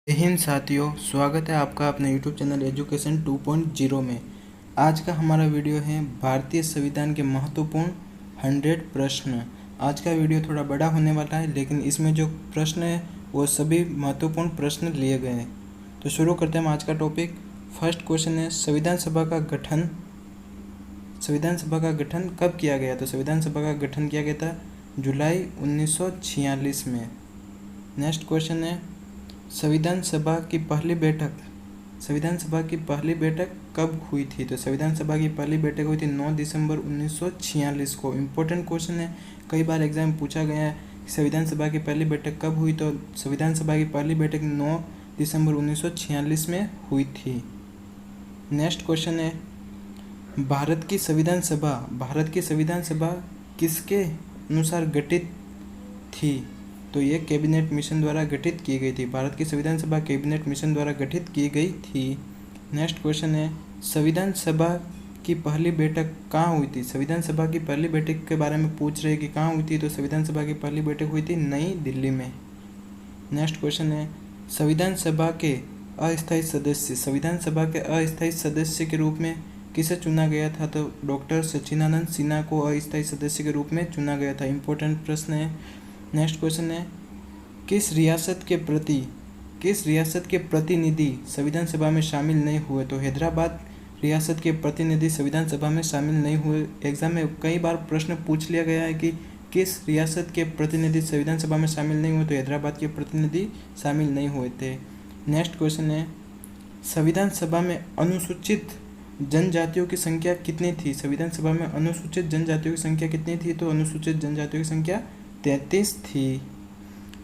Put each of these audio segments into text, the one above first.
जय हिंद साथियों, स्वागत है आपका अपने YouTube चैनल एजुकेशन 2.0 में। आज का हमारा वीडियो है भारतीय संविधान के महत्वपूर्ण 100 प्रश्न। आज का वीडियो थोड़ा बड़ा होने वाला है, लेकिन इसमें जो प्रश्न है वो सभी महत्वपूर्ण प्रश्न लिए गए हैं। तो शुरू करते हैं हम आज का टॉपिक। फर्स्ट क्वेश्चन है, संविधान सभा का गठन कब किया गया? तो संविधान सभा का गठन किया गया था जुलाई 1946 में। नेक्स्ट क्वेश्चन है, संविधान सभा की पहली बैठक कब हुई थी? तो संविधान सभा की पहली बैठक हुई थी 9 दिसंबर 1946 को। इम्पोर्टेंट क्वेश्चन है, कई बार एग्जाम पूछा गया है कि संविधान सभा की पहली बैठक कब हुई। तो संविधान सभा की पहली बैठक 9 दिसंबर 1946 में हुई थी। नेक्स्ट क्वेश्चन है, भारत की संविधान सभा किसके अनुसार गठित थी? तो ये कैबिनेट मिशन द्वारा गठित की गई थी। भारत की संविधान सभा कैबिनेट मिशन द्वारा गठित की गई थी। नेक्स्ट क्वेश्चन है, संविधान सभा की पहली बैठक कहाँ हुई थी? संविधान सभा की पहली बैठक के बारे में पूछ रहे कि कहाँ हुई थी। तो संविधान सभा की पहली बैठक हुई थी नई दिल्ली में। नेक्स्ट क्वेश्चन है, संविधान सभा के अस्थायी सदस्य के रूप में किसे चुना गया था? तो डॉक्टर सच्चिदानंद सिन्हा को अस्थायी सदस्य के रूप में चुना गया था। इंपॉर्टेंट प्रश्न है। नेक्स्ट क्वेश्चन है, किस रियासत के प्रतिनिधि संविधान सभा में शामिल नहीं हुए? तो हैदराबाद रियासत के प्रतिनिधि संविधान सभा में शामिल नहीं हुए। एग्जाम में कई बार प्रश्न पूछ लिया गया है कि किस रियासत के प्रतिनिधि संविधान सभा में शामिल नहीं हुए। तो हैदराबाद के प्रतिनिधि शामिल नहीं हुए थे। नेक्स्ट क्वेश्चन है, संविधान सभा में अनुसूचित जनजातियों की संख्या कितनी थी? संविधान सभा में अनुसूचित जनजातियों की संख्या कितनी थी? तो अनुसूचित जनजातियों की संख्या 33 थी।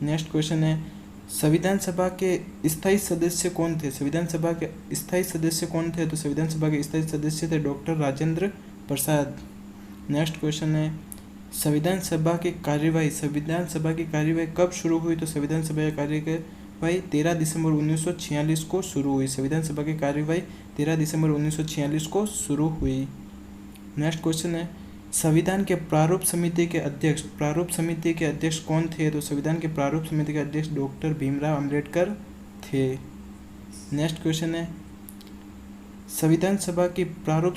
नेक्स्ट क्वेश्चन है, संविधान सभा के स्थायी सदस्य कौन थे? संविधान सभा के स्थायी सदस्य कौन थे? तो संविधान सभा के स्थायी सदस्य थे doctor Rajendra Prasad. Next question है, संविधान सभा की कार्यवाही कब शुरू हुई? तो संविधान सभा की कार्यवाही 13 दिसंबर 1946 को शुरू हुई। संविधान सभा की कार्यवाही 13 दिसंबर 1946 को शुरू हुई। नेक्स्ट क्वेश्चन है, संविधान के प्रारूप समिति के अध्यक्ष कौन थे? तो संविधान के प्रारूप समिति के अध्यक्ष डॉक्टर भीमराव अंबेडकर थे। नेक्स्ट क्वेश्चन है, संविधान सभा की प्रारूप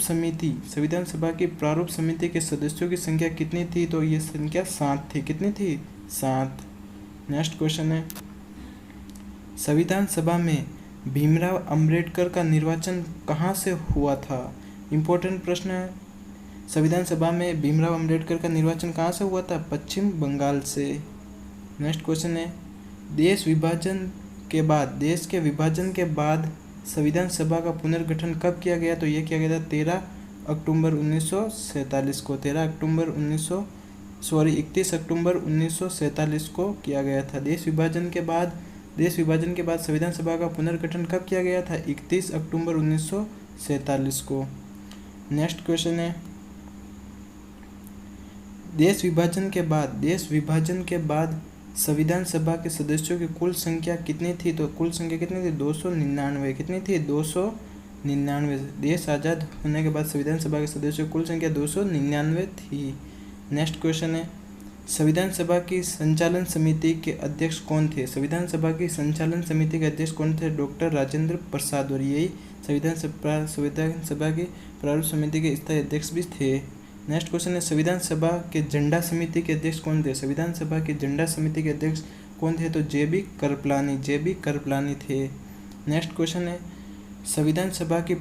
समिति के सदस्यों की संख्या कितनी थी? तो ये संख्या 7 थी। कितनी थी? 7। नेक्स्ट क्वेश्चन है, संविधान सभा में भीमराव अंबेडकर का निर्वाचन कहाँ से हुआ था? इंपॉर्टेंट प्रश्न है। संविधान सभा में भीमराव अंबेडकर का निर्वाचन कहाँ से हुआ था? पश्चिम बंगाल से। नेक्स्ट क्वेश्चन है, देश के विभाजन के बाद संविधान सभा का पुनर्गठन कब किया गया? तो ये किया गया था 13 अक्टूबर 1947 को। 31 अक्टूबर 1947 को किया गया था। देश विभाजन के बाद संविधान सभा का पुनर्गठन कब किया गया था? 31 अक्टूबर 1947 को। नेक्स्ट क्वेश्चन है, देश विभाजन के बाद संविधान सभा के सदस्यों की कुल संख्या कितनी थी? तो कुल संख्या कितनी थी? 299। कितनी थी? 299। देश आज़ाद होने के बाद संविधान सभा के सदस्यों की कुल संख्या 299 थी। नेक्स्ट क्वेश्चन है, संविधान सभा की संचालन समिति के अध्यक्ष कौन थे? संविधान सभा की संचालन समिति के अध्यक्ष कौन थे? डॉक्टर राजेंद्र प्रसाद। और यही संविधान सभा की प्रारूप समिति के स्थायी अध्यक्ष भी थे। नेक्स्ट क्वेश्चन है, संविधान सभा के झंडा समिति के अध्यक्ष कौन थे? संविधान सभा के झंडा समिति के अध्यक्ष कौन थे? तो जे.बी. कृपलानी थे। नेक्स्ट क्वेश्चन है, संविधान सभा के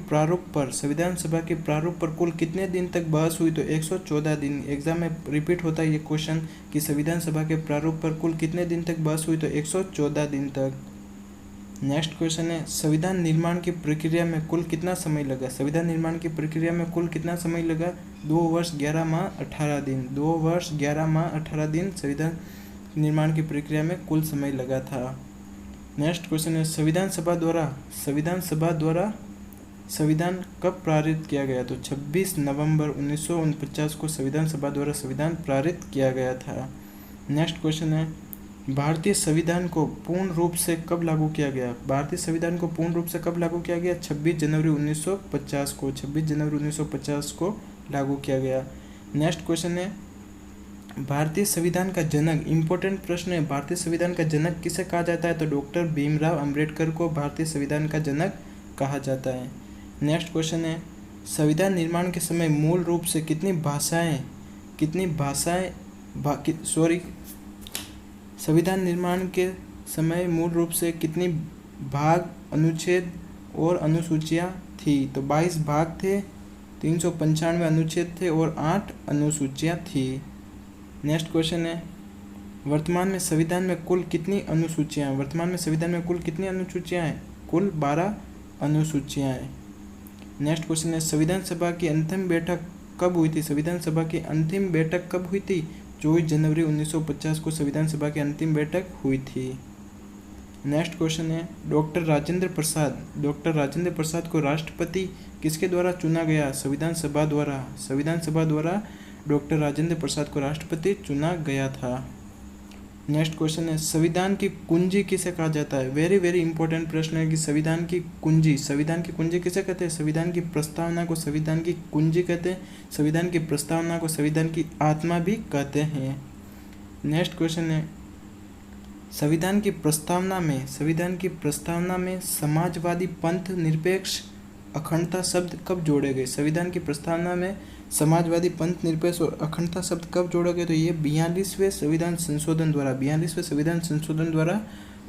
प्रारूप पर कुल कितने दिन तक बहस हुई? तो 114 दिन। एग्जाम में रिपीट होता है ये क्वेश्चन कि संविधान सभा के प्रारूप पर कुल कितने दिन तक बहस हुई? तो 114 दिन तक। नेक्स्ट क्वेश्चन है, संविधान निर्माण की प्रक्रिया में कुल कितना समय लगा? 2 वर्ष 11 माह 18 दिन। 2 वर्ष 11 माह 18 दिन संविधान निर्माण की प्रक्रिया में कुल समय लगा था। नेक्स्ट क्वेश्चन है, संविधान सभा द्वारा संविधान कब पारित किया गया? तो 26 नवंबर 1949 को संविधान सभा द्वारा संविधान पारित किया गया था। नेक्स्ट क्वेश्चन है, भारतीय संविधान को पूर्ण रूप से कब लागू किया गया? 26 जनवरी 1950 को। 26 जनवरी 1950 को लागू किया गया। नेक्स्ट क्वेश्चन है, भारतीय संविधान का जनक, इंपॉर्टेंट प्रश्न है, भारतीय संविधान का जनक किसे कहा जाता है? तो डॉक्टर भीमराव अंबेडकर को भारतीय संविधान का जनक कहा जाता है। नेक्स्ट क्वेश्चन है, संविधान निर्माण के समय मूल रूप से संविधान निर्माण के समय मूल रूप से कितनी भाग, अनुच्छेद और अनुसूचियां थी? तो 22 भाग थे, 395 अनुच्छेद थे और 8 अनुसूचियां थी। नेक्स्ट क्वेश्चन है, वर्तमान में संविधान में कुल कितनी अनुसूचियां हैं? वर्तमान में संविधान में कुल कितनी अनुसूचियां हैं? कुल 12 अनुसूचियां हैं। नेक्स्ट क्वेश्चन है, संविधान सभा की अंतिम बैठक कब हुई थी? संविधान सभा की अंतिम बैठक कब हुई थी? 24 जनवरी 1950 को संविधान सभा की अंतिम बैठक हुई थी। नेक्स्ट क्वेश्चन है, डॉक्टर राजेंद्र प्रसाद को राष्ट्रपति किसके द्वारा चुना गया? संविधान सभा द्वारा डॉक्टर राजेंद्र प्रसाद को राष्ट्रपति चुना गया था। नेक्स्ट क्वेश्चन है, संविधान की कुंजी किसे कहा जाता है? वेरी वेरी इंपॉर्टेंट प्रश्न है कि संविधान की कुंजी किसे कहते हैं? संविधान की प्रस्तावना को संविधान की कुंजी कहते हैं। संविधान की प्रस्तावना को संविधान की आत्मा भी कहते हैं। नेक्स्ट क्वेश्चन है, संविधान की प्रस्तावना में समाजवादी, पंथ निरपेक्ष, अखंडता शब्द कब जोड़े गए? संविधान की प्रस्तावना में समाजवादी, पंथ निरपेक्ष और अखंडता शब्द कब जोड़े गए? तो ये 42वें संविधान संशोधन द्वारा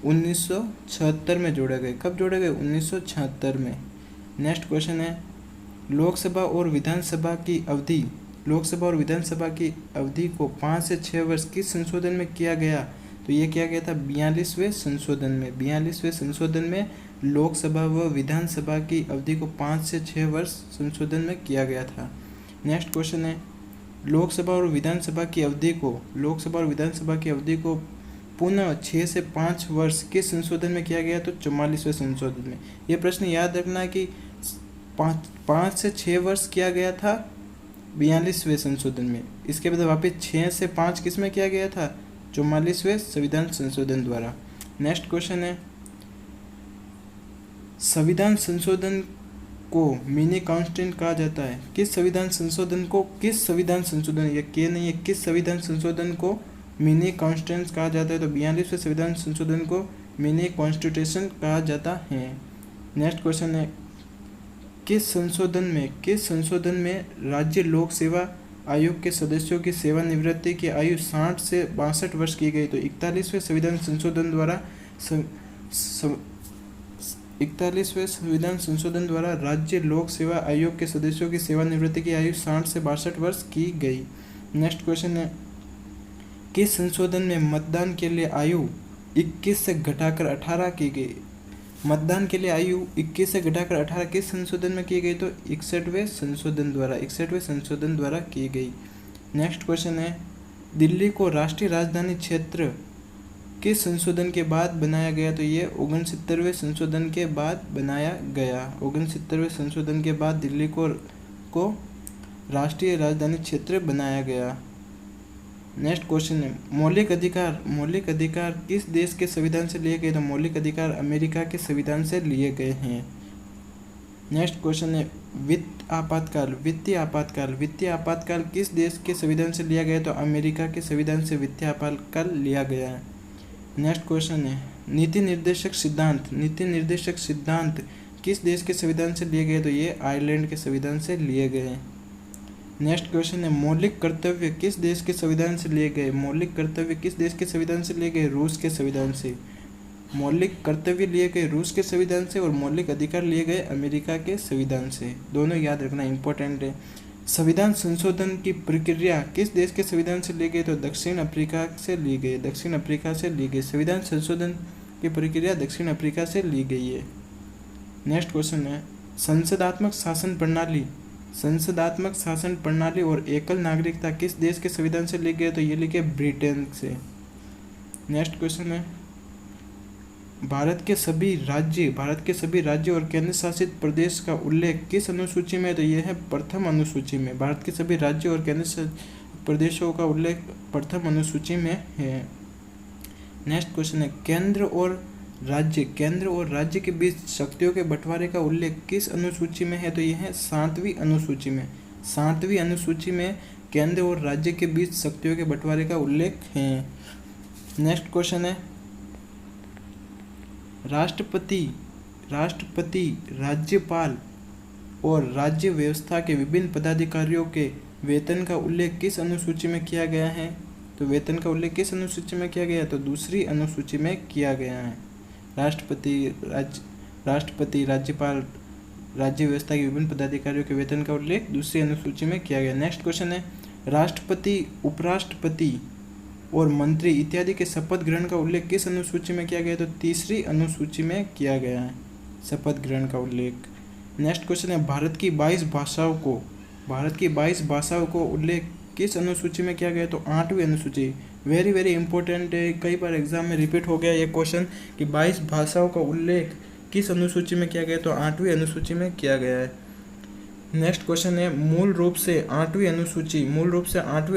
1976 में जोड़े गए। कब जोड़े गए? 1976 में। नेक्स्ट क्वेश्चन है, लोकसभा और विधानसभा की अवधि को 5 से 6 वर्ष किस संशोधन में किया गया? तो ये किया गया था 42वें संशोधन में लोकसभा व विधानसभा की अवधि को 5 से 6 वर्ष संशोधन में किया गया था। नेक्स्ट क्वेश्चन है, लोकसभा और विधानसभा की अवधि को पुनः 6 से 5 वर्ष किस संशोधन में किया गया? तो 44वें संशोधन में। ये प्रश्न याद रखना है कि 5 से 6 वर्ष किया गया था 42वें संशोधन में, इसके बाद वापस 6 से 5 किस में किया गया था? 44वें संविधान संशोधन द्वारा। नेक्स्ट क्वेश्चन है, संविधान संशोधन को मिनी कॉन्स्टिट्यूशन कहा जाता है। किस संविधान संशोधन को मिनी कॉन्स्टिट्यूशन कहा जाता है? तो 42वें संविधान संशोधन को मिनी कॉन्स्टिट्यूशन कहा जाता है। नेक्स्ट क्वेश्चन है, किस संशोधन में राज्य लोक सेवा आयोग के सदस्यों की सेवानिवृत्ति की आयु 60 से 62 वर्ष की गई? तो 41वें संविधान संशोधन द्वारा राज्य लोक सेवा आयोग के सदस्यों की सेवानिवृत्ति की आयु 60 से 62 वर्ष की गई। नेक्स्ट क्वेश्चन है, किस संशोधन में मतदान के लिए आयु 21 से घटाकर 18 की गई? मतदान के लिए आयु 21 से घटाकर 18 किस संशोधन में की गई? तो 61वें संशोधन द्वारा की गई। नेक्स्ट क्वेश्चन है, दिल्ली को राष्ट्रीय राजधानी क्षेत्र किस संशोधन के बाद बनाया गया? तो ये 69वें संशोधन के बाद बनाया गया। 69वें संशोधन के बाद दिल्ली को राष्ट्रीय राजधानी क्षेत्र बनाया गया। नेक्स्ट क्वेश्चन है, मौलिक अधिकार किस देश के संविधान से लिए गए? तो मौलिक अधिकार अमेरिका के संविधान से लिए गए हैं। नेक्स्ट क्वेश्चन है, वित्तीय आपातकाल किस देश के संविधान से लिया गया? तो अमेरिका के संविधान से वित्तीय आपातकाल लिया गया है। नेक्स्ट क्वेश्चन है, नीति निर्देशक सिद्धांत किस देश के संविधान से लिए गए? तो ये आयरलैंड के संविधान से लिए गए हैं। नेक्स्ट क्वेश्चन है, मौलिक कर्तव्य किस देश के संविधान से लिए गए? रूस के संविधान से। मौलिक कर्तव्य लिए गए रूस के संविधान से और मौलिक अधिकार लिए गए अमेरिका के संविधान से। दोनों याद रखना इंपॉर्टेंट है। संविधान संशोधन की प्रक्रिया किस देश के संविधान से ली गई? तो दक्षिण अफ्रीका से ली गई। संविधान संशोधन की प्रक्रिया दक्षिण अफ्रीका से ली गई है। नेक्स्ट क्वेश्चन है, संसदात्मक शासन प्रणाली और एकल नागरिकता किस देश के संविधान से ली गई? तो ये लिखे ब्रिटेन से। नेक्स्ट क्वेश्चन है, भारत के सभी राज्य और केंद्र शासित प्रदेश का उल्लेख किस अनुसूची में? तो यह है प्रथम अनुसूची में। भारत के सभी राज्य और केंद्र शासित प्रदेशों का उल्लेख प्रथम अनुसूची में है। नेक्स्ट क्वेश्चन है, केंद्र और राज्य के बीच शक्तियों के बंटवारे का उल्लेख किस अनुसूची में है? तो यह है 7वीं अनुसूची में केंद्र और राज्य के बीच शक्तियों के बंटवारे का उल्लेख है। नेक्स्ट क्वेश्चन है, राष्ट्रपति राज्यपाल और राज्य व्यवस्था के विभिन्न पदाधिकारियों के वेतन का उल्लेख किस अनुसूची में किया गया है? तो वेतन का उल्लेख किस अनुसूची में किया गया है? तो दूसरी अनुसूची में किया गया है। राष्ट्रपति राज्यपाल राज्य व्यवस्था के विभिन्न पदाधिकारियों के वेतन का उल्लेख दूसरी अनुसूची में किया गया। नेक्स्ट क्वेश्चन है, राष्ट्रपति, उपराष्ट्रपति और मंत्री इत्यादि के शपथ ग्रहण का उल्लेख किस अनुसूची में किया गया? तो तीसरी अनुसूची में किया गया है शपथ ग्रहण का उल्लेख। नेक्स्ट क्वेश्चन है, भारत की 22 भाषाओं को उल्लेख किस अनुसूची में किया गया? तो 8वीं अनुसूची। वेरी वेरी इंपॉर्टेंट है, कई बार एग्जाम में रिपीट हो गया ये क्वेश्चन कि 22 भाषाओं का उल्लेख किस अनुसूची में किया गया? तो 8वीं अनुसूची में किया गया है। नेक्स्ट क्वेश्चन है, मूल रूप से 8वीं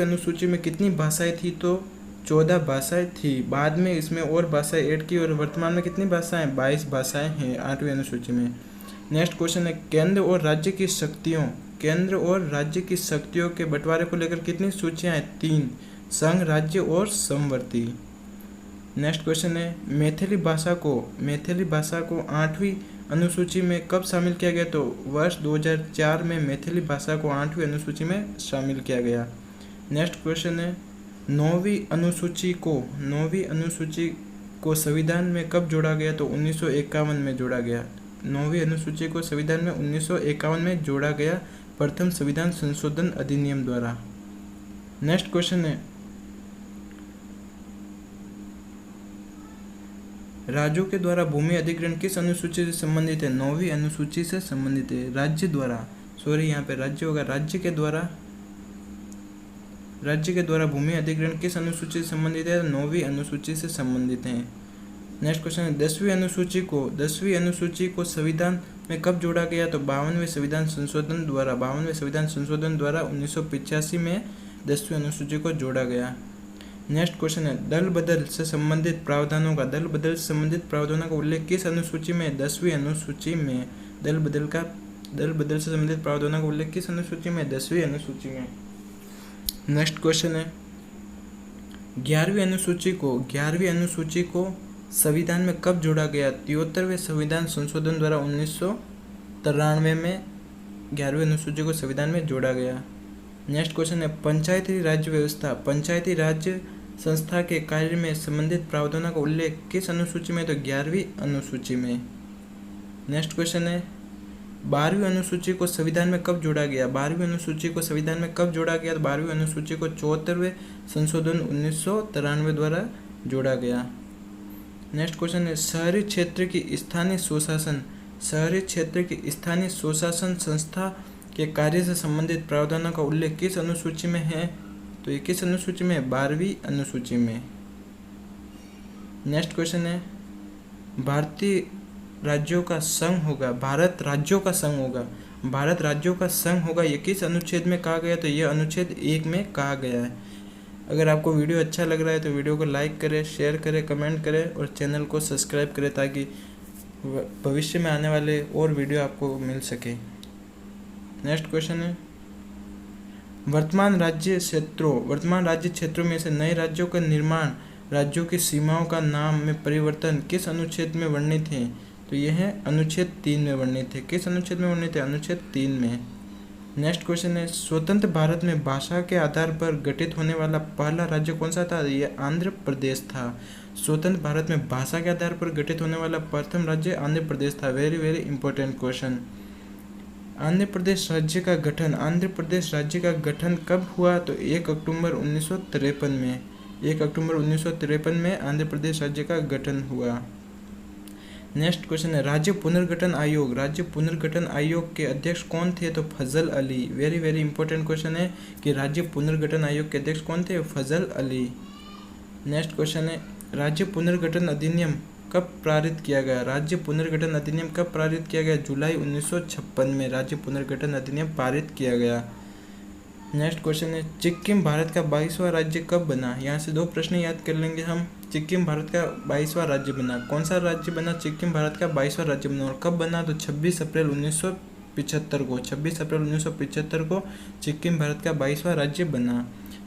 अनुसूची में कितनी भाषाएं थी? तो 14 भाषाएं थी। बाद में इसमें और भाषाएं ऐड की और वर्तमान में कितनी भाषाएं? 22 भाषाएं हैं 8वीं अनुसूची में। नेक्स्ट क्वेश्चन है, केंद्र और राज्य की शक्तियों के बंटवारे को लेकर कितनी सूचियां हैं? 3, संघ, राज्य और समवर्ती। नेक्स्ट क्वेश्चन है, मैथिली भाषा को 8वीं अनुसूची में कब शामिल किया गया? तो वर्ष 2004 में मैथिली भाषा को 8वीं अनुसूची में शामिल किया गया। नेक्स्ट क्वेश्चन है, 9वीं अनुसूची को संविधान में कब जोड़ा गया? तो 1951 में जोड़ा गया। 9वीं अनुसूची को संविधान में 1951 में जोड़ा गया, प्रथम संविधान संशोधन अधिनियम द्वारा। नेक्स्ट क्वेश्चन है, राज्यों के द्वारा भूमि अधिग्रहण किस अनुसूची से संबंधित है? 9वीं अनुसूची से संबंधित है। राज्य के द्वारा भूमि अधिग्रहण किस अनुसूची से संबंधित है? 9वीं अनुसूची से संबंधित है। नेक्स्ट क्वेश्चन है, 10वीं अनुसूची को संविधान में कब जोड़ा गया? तो 52वें संविधान संशोधन द्वारा 1985 में 10वीं अनुसूची को जोड़ा गया। नेक्स्ट क्वेश्चन है, दल बदल से संबंधित प्रावधानों का उल्लेख किस अनुसूची में? 10वीं अनुसूची में। दल बदल से संबंधित प्रावधानों का उल्लेख किस अनुसूची में? 10वीं अनुसूची में। नेक्स्ट क्वेश्चन है, 11वीं अनुसूची को संविधान में कब जोड़ा गया? 73वें संविधान संशोधन द्वारा 1993 में 11वीं अनुसूची को संविधान में जोड़ा गया। नेक्स्ट क्वेश्चन है, पंचायती राज्य संस्था के कार्य में संबंधित प्रावधानों का उल्लेख किस अनुसूची में? तो 11वीं अनुसूची में। नेक्स्ट क्वेश्चन है, 12वीं अनुसूची को संविधान में कब जोड़ा गया? 12वीं अनुसूची को संविधान में कब जोड़ा गया? 12वीं अनुसूची को 74वें संशोधन 1993 द्वारा जोड़ा गया। नेक्स्ट क्वेश्चन है, शहरी क्षेत्र की स्थानीय स्वशासन संस्था के कार्य से संबंधित प्रावधानों का उल्लेख किस अनुसूची में है? तो ये किस अनुसूची में? 12वीं अनुसूची में। नेक्स्ट क्वेश्चन है, भारत राज्यों का संघ होगा ये किस अनुच्छेद में कहा गया? तो ये अनुच्छेद 1 में कहा गया है। अगर आपको वीडियो अच्छा लग रहा है तो वीडियो को लाइक करें, शेयर करें, कमेंट करें और चैनल को सब्सक्राइब करें ताकि भविष्य में आने वाले और वीडियो आपको मिल सके। नेक्स्ट क्वेश्चन है, वर्तमान राज्य क्षेत्रों में से नए राज्यों का निर्माण, राज्यों की सीमाओं का नाम में परिवर्तन किस अनुच्छेद में वर्णित है? तो यह है अनुच्छेद 3 में वर्णित है। किस अनुच्छेद में वर्णित है? अनुच्छेद 3 में। नेक्स्ट क्वेश्चन है, स्वतंत्र भारत में भाषा के आधार पर गठित होने वाला पहला राज्य कौन सा था? यह आंध्र प्रदेश था। स्वतंत्र भारत में भाषा के आधार पर गठित होने वाला प्रथम राज्य आंध्र प्रदेश था। Very very important question. Andhra Pradesh राज्य का गठन कब हुआ? तो 1 अक्टूबर 1953 में। 1 अक्टूबर 1953 में आंध्र प्रदेश राज्य का गठन हुआ। नेक्स्ट क्वेश्चन है, राज्य पुनर्गठन आयोग के अध्यक्ष कौन थे? तो Fazal Ali. Very very important question है कि राज्य पुनर्गठन आयोग के अध्यक्ष कौन थे? फजल अली। नेक्स्ट क्वेश्चन है, राज्य पुनर्गठन अधिनियम कब पारित किया गया? राज्य पुनर्गठन अधिनियम कब पारित किया गया? जुलाई 1956 में राज्य पुनर्गठन अधिनियम पारित किया गया। नेक्स्ट क्वेश्चन है, सिक्किम भारत का 22वां राज्य कब बना? यहाँ से 2 प्रश्न याद कर लेंगे हम। सिक्किम भारत का 22वां राज्य बना। कौन सा राज्य बना? सिक्किम भारत का 22वां राज्य बना। और कब बना? तो 26 अप्रैल 1975 1975 को 26 अप्रैल 1975 को सिक्किम भारत का 22वां राज्य बना।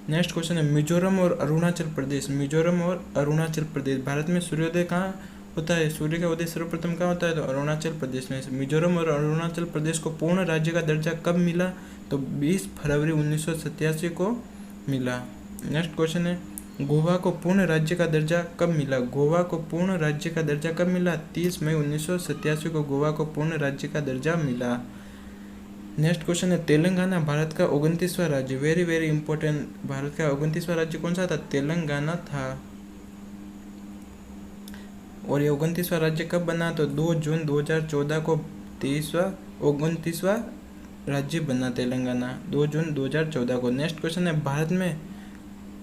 नेक्स्ट क्वेश्चन है मिजोरम और अरुणाचल प्रदेश। मिजोरम और अरुणाचल प्रदेश, भारत में सूर्योदय कहाँ होता है? सूर्य का उदय सर्वप्रथम कहाँ होता है? तो अरुणाचल प्रदेश में। मिजोरम और अरुणाचल प्रदेश को पूर्ण राज्य का दर्जा कब मिला? तो 20 फरवरी 1987 को मिला। नेक्स्ट क्वेश्चन है गोवा को पूर्ण राज्य का दर्जा कब मिला? गोवा को पूर्ण राज्य का दर्जा कब मिला? 30 मई 1987 को गोवा को पूर्ण राज्य का दर्जा मिला। नेक्स्ट क्वेश्चन है तेलंगाना भारत का 29वां राज्य। वेरी वेरी इंपॉर्टेंट, भारत का 29वां राज्य कौन सा था? तेलंगाना था। और ये 29वां राज्य कब बना? तो 2 जून 2014 को 29वां राज्य बना तेलंगाना, 2 जून 2014 को। नेक्स्ट क्वेश्चन है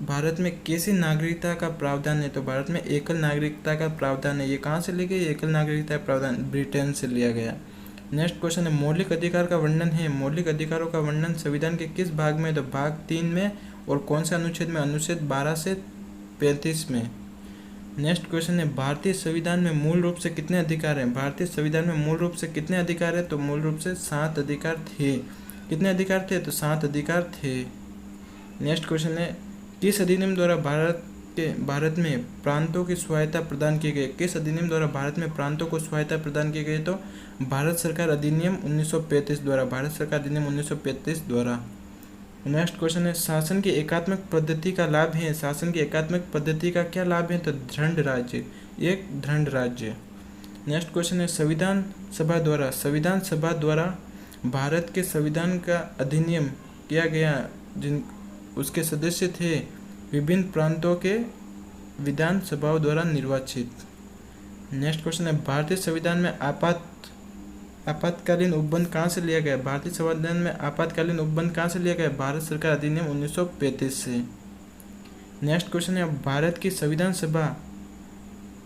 भारत में कैसी नागरिकता का प्रावधान है? तो भारत में एकल नागरिकता का प्रावधान है। ये कहाँ से ली गई? एकल नागरिकता का प्रावधान ब्रिटेन से लिया गया। नेक्स्ट क्वेश्चन है मौलिक अधिकार का वर्णन है। मौलिक अधिकारों का वर्णन संविधान के किस भाग में? तो भाग 3 में। और कौन से अनुच्छेद में? अनुच्छेद 12 से 35 में। नेक्स्ट क्वेश्चन है भारतीय संविधान में मूल रूप से कितने अधिकार हैं? भारतीय संविधान में मूल रूप से कितने अधिकार है? तो मूल रूप से 7 अधिकार थे। कितने अधिकार थे? तो 7 अधिकार थे। नेक्स्ट क्वेश्चन है किस अधिनियम द्वारा भारत में प्रांतों की स्वायत्ता प्रदान की गई? किस अधिनियम द्वारा भारत में प्रांतों को स्वायत्ता प्रदान की गई? तो भारत सरकार अधिनियम 1935 द्वारा। भारत सरकार अधिनियम 1935 द्वारा। नेक्स्ट क्वेश्चन है शासन की एकात्मक पद्धति का लाभ है। शासन की एकात्मक पद्धति का क्या लाभ है? तो दृढ़ राज्य, एक दृढ़ राज्य। नेक्स्ट क्वेश्चन है संविधान सभा द्वारा भारत के संविधान का अधिनियम किया गया जिन उसके सदस्य थे विभिन्न प्रांतों के विधान सभाओं द्वारा निर्वाचित। नेक्स्ट क्वेश्चन है भारतीय संविधान में आपातकालीन उपबंध कहाँ से लिया गया? भारतीय संविधान में आपातकालीन उपबंध कहाँ से लिया गया? भारत सरकार अधिनियम 1935 से। नेक्स्ट क्वेश्चन है भारत की संविधान सभा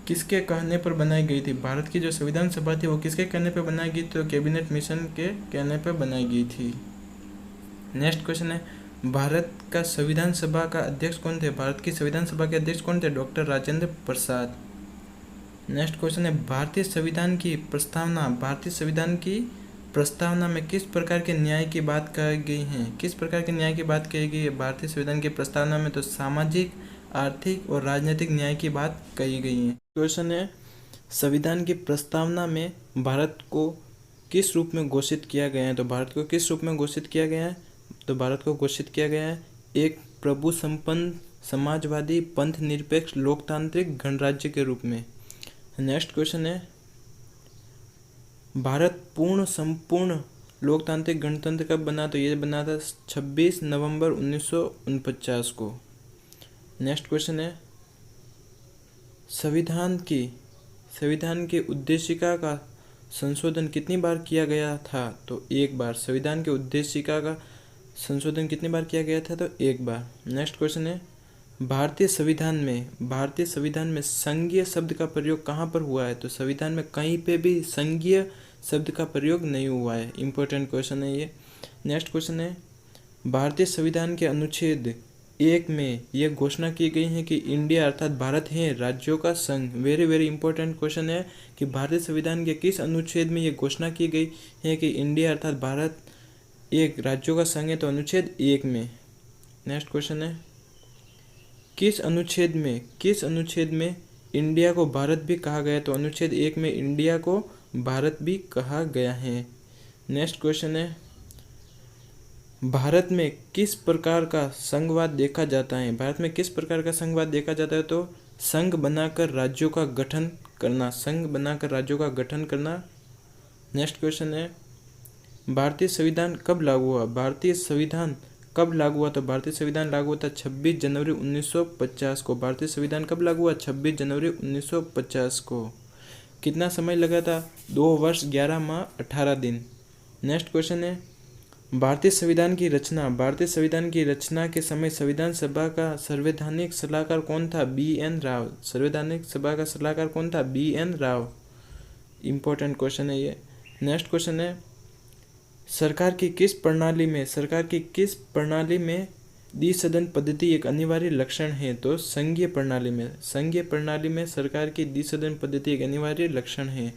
किसके कहने पर बनाई गई थी? भारत की जो संविधान सभा थी वो किसके कहने पर बनाई गई? तो कैबिनेट मिशन के कहने पर बनाई गई थी। नेक्स्ट क्वेश्चन है भारत का संविधान सभा का अध्यक्ष कौन थे? भारत की संविधान सभा के अध्यक्ष कौन थे? Doctor Rajendra Prasad. Next question है भारतीय संविधान की प्रस्तावना में किस प्रकार के न्याय की बात कही गई है? किस प्रकार के न्याय की बात कही गई है भारतीय संविधान की प्रस्तावना में? तो सामाजिक, आर्थिक और राजनीतिक न्याय की बात कही गई है। क्वेश्चन है संविधान की प्रस्तावना में भारत को किस रूप में घोषित किया गया है? तो भारत को किस रूप में घोषित किया गया है? तो भारत को घोषित किया गया है एक प्रभु संपन्न समाजवादी पंथ निरपेक्ष लोकतांत्रिक गणराज्य के रूप में। नेक्स्ट क्वेश्चन है भारत पूर्ण संपूर्ण लोकतांत्रिक गणतंत्र कब बना? तो ये बना था 26 नवंबर 1949 को। नेक्स्ट क्वेश्चन है संविधान की उद्देशिका का संशोधन कितनी बार किया गया था? तो एक बार। संविधान के उद्देशिका का संशोधन कितनी बार किया गया था? तो एक बार। नेक्स्ट क्वेश्चन है भारतीय संविधान में संघीय शब्द का प्रयोग कहाँ पर हुआ है? तो संविधान में कहीं पे भी संघीय शब्द का प्रयोग नहीं हुआ है। इंपॉर्टेंट क्वेश्चन है ये। नेक्स्ट क्वेश्चन है भारतीय संविधान के अनुच्छेद 1 में यह घोषणा की गई है कि इंडिया अर्थात भारत है राज्यों का संघ। वेरी वेरी इंपॉर्टेंट क्वेश्चन है कि भारतीय संविधान के किस अनुच्छेद में यह घोषणा की गई है कि इंडिया अर्थात भारत एक राज्यों का संघ है? तो अनुच्छेद 1 में। नेक्स्ट क्वेश्चन है किस अनुच्छेद में इंडिया को भारत भी कहा गया? तो अनुच्छेद 1 में इंडिया को भारत भी कहा गया है। नेक्स्ट क्वेश्चन है भारत में किस प्रकार का संघवाद देखा जाता है? भारत में किस प्रकार का संघवाद देखा जाता है? तो संघ बनाकर राज्यों का गठन करना। नेक्स्ट क्वेश्चन है भारतीय संविधान कब लागू हुआ? तो भारतीय संविधान लागू हुआ था 26 जनवरी 1950 को। भारतीय संविधान कब लागू हुआ? 26 जनवरी 1950 को। कितना समय लगा था? 2 वर्ष 11 माह 18 दिन। नेक्स्ट क्वेश्चन है भारतीय संविधान की रचना के समय संविधान सभा का संवैधानिक सलाहकार कौन था? BN राव। संवैधानिक सभा का सलाहकार कौन था? BN राव। इंपॉर्टेंट क्वेश्चन है ये। नेक्स्ट क्वेश्चन है सरकार की किस प्रणाली में द्विसदन पद्धति एक अनिवार्य लक्षण है? तो संघीय प्रणाली में सरकार की द्विसदन पद्धति एक अनिवार्य लक्षण है।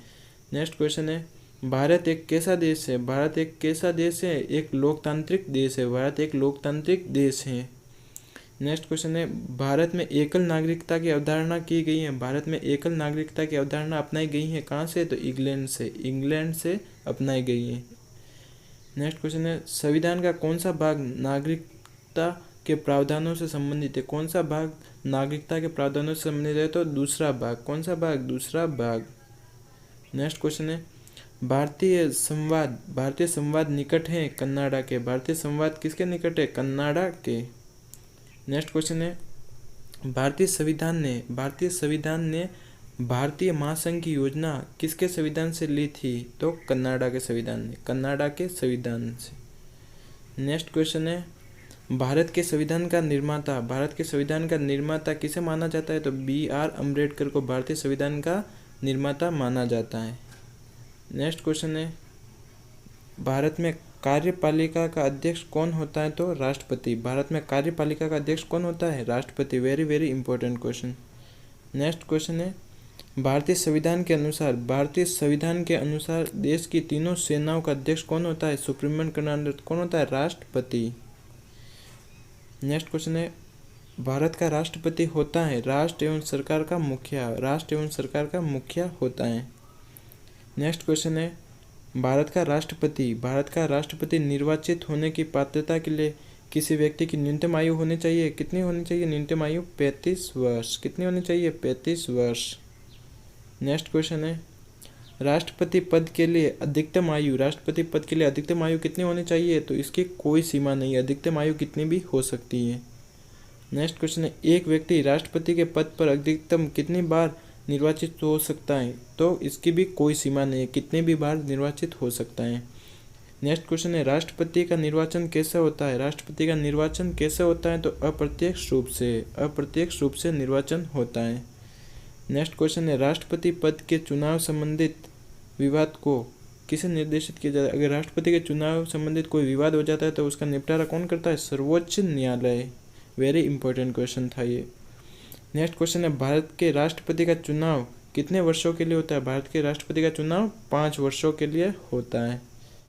नेक्स्ट क्वेश्चन है भारत एक कैसा देश है? भारत एक कैसा देश है? एक लोकतांत्रिक देश है। भारत एक लोकतांत्रिक देश है। नेक्स्ट क्वेश्चन है, भारत में एकल नागरिकता की अवधारणा की गई है। भारत में एकल नागरिकता की अवधारणा अपनाई गई है। कहाँ से? तो इंग्लैंड से। इंग्लैंड से अपनाई गई है। नेक्स्ट क्वेश्चन है, संविधान का कौन सा भाग नागरिकता के प्रावधानों से संबंधित है? कौन सा भाग नागरिकता के प्रावधानों से संबंधित है? तो दूसरा भाग। कौन सा भाग? दूसरा भाग। नेक्स्ट क्वेश्चन है, भारतीय संवाद निकट है कनाडा के। भारतीय संवाद किसके निकट है? कनाडा के। नेक्स्ट क्वेश्चन है, भारतीय संविधान ने भारतीय महासंघ की योजना किसके संविधान से ली थी? तो कनाडा के संविधान ने। कनाडा के संविधान से। नेक्स्ट क्वेश्चन है, भारत के संविधान का निर्माता किसे माना जाता है? तो BR अम्बेडकर को भारतीय संविधान का निर्माता माना जाता है। नेक्स्ट क्वेश्चन है, भारत में कार्यपालिका का अध्यक्ष कौन होता है? तो राष्ट्रपति। भारत में कार्यपालिका का अध्यक्ष कौन होता है? राष्ट्रपति। Very very important question. Next question है, भारतीय संविधान के अनुसार देश की तीनों सेनाओं का अध्यक्ष कौन होता है? सुप्रीम कमांडर कौन होता है? राष्ट्रपति। नेक्स्ट क्वेश्चन है, भारत का राष्ट्रपति होता है राष्ट्र एवं सरकार का मुखिया होता है। नेक्स्ट क्वेश्चन है, भारत का राष्ट्रपति निर्वाचित होने की पात्रता के लिए किसी व्यक्ति की न्यूनतम आयु होनी चाहिए। कितनी होनी चाहिए? न्यूनतम आयु 35 वर्ष। कितनी होनी चाहिए? 35 वर्ष। नेक्स्ट क्वेश्चन है, राष्ट्रपति पद के लिए अधिकतम आयु कितनी होनी चाहिए? तो इसकी कोई सीमा नहीं है, अधिकतम आयु कितनी भी हो सकती है। नेक्स्ट क्वेश्चन है, एक व्यक्ति राष्ट्रपति के पद पर अधिकतम कितनी बार निर्वाचित हो सकता है? तो इसकी भी कोई सीमा नहीं है, कितने भी बार निर्वाचित हो सकता है। नेक्स्ट क्वेश्चन है, राष्ट्रपति का निर्वाचन कैसे होता है? तो अप्रत्यक्ष रूप से निर्वाचन होता है। नेक्स्ट क्वेश्चन है, राष्ट्रपति पद के चुनाव संबंधित विवाद को किसे निर्देशित किया जाता है? अगर राष्ट्रपति के चुनाव संबंधित कोई विवाद हो जाता है तो उसका निपटारा कौन करता है? सर्वोच्च न्यायालय। वेरी इंपॉर्टेंट क्वेश्चन था ये। नेक्स्ट क्वेश्चन है, भारत के राष्ट्रपति का चुनाव कितने वर्षों के लिए होता है? भारत के राष्ट्रपति का चुनाव 5 वर्षों के लिए होता है।